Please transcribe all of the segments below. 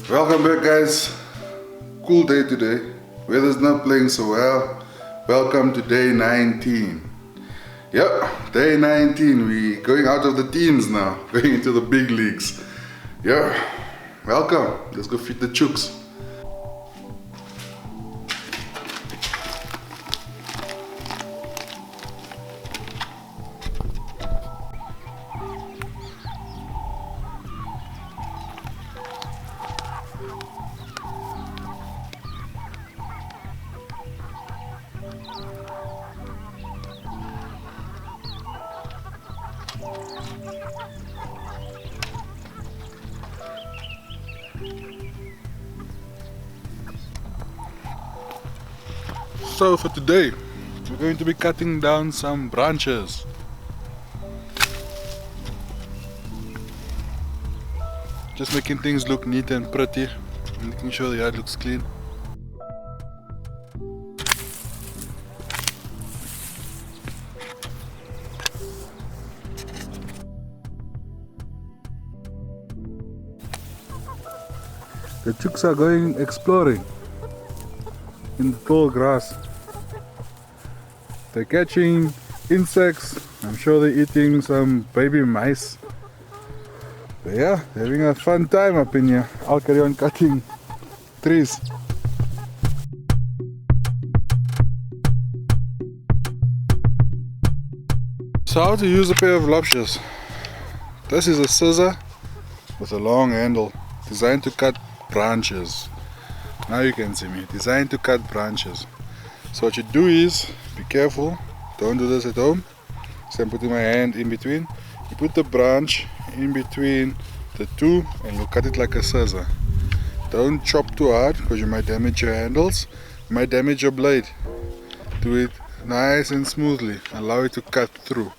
Welcome back, guys. Cool day today. Weather's not playing so well. Welcome to day 19. Yep, day 19. We going out of the teams now, going into the big leagues. Yeah, welcome. Let's go feed the chooks. So for today, we're going to be cutting down some branches. Just making things look neat and pretty, making sure the yard looks clean. The chooks are going exploring in the tall grass. They're catching insects. I'm sure they're eating some baby mice. But yeah, they're having a fun time up in here. I'll carry on cutting trees. So how to use a pair of Lobsheers. This is a scissor with a long handle designed to cut branches. Now you can see me, designed to cut branches. So what you do is, be careful, don't do this at home. So I'm putting my hand in between. You put the branch in between the two and you cut it like a scissor. Don't chop too hard because you might damage your handles, you might damage your blade. Do it nice and smoothly, allow it to cut through.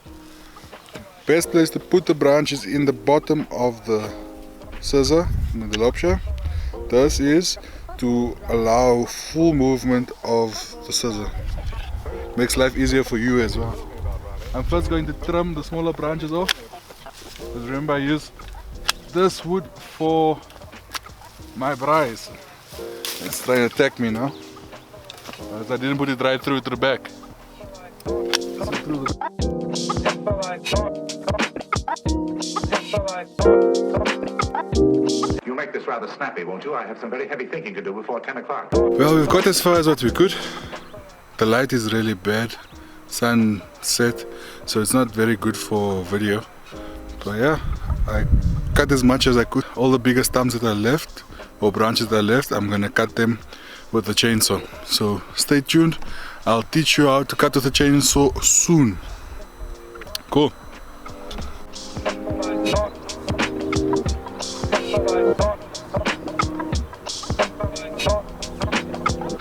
Best place to put the branch is in the bottom of the scissor, in the Lobsheer. This is to allow full movement of the scissor. Makes life easier for you as well. I'm first going to trim the smaller branches off. Because remember, I use this wood for my braais. It's trying to attack me now. Because I didn't put it right through to the back. So through You'll make this rather snappy, won't you? I have some very heavy thinking to do before 10 o'clock. Well, we've got as far as what we could. The light is really bad. Sun set, so it's not very good for video. But yeah, I cut as much as I could. All the bigger stumps that are left, or branches that are left, I'm gonna cut them with the chainsaw. So stay tuned. I'll teach you how to cut with the chainsaw soon. Cool.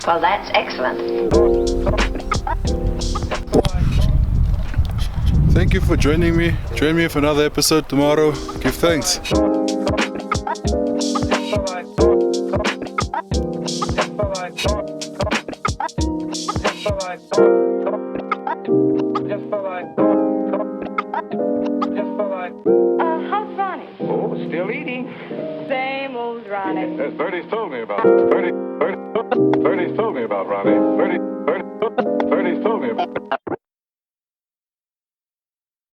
Well, that's excellent. Thank you for joining me. Join me for another episode tomorrow. Give thanks. How's Ronnie? Oh, still eating. Same old Ronnie. Yes, Bertie's told me about Bertie's told me about Ronnie. Bertie's told me about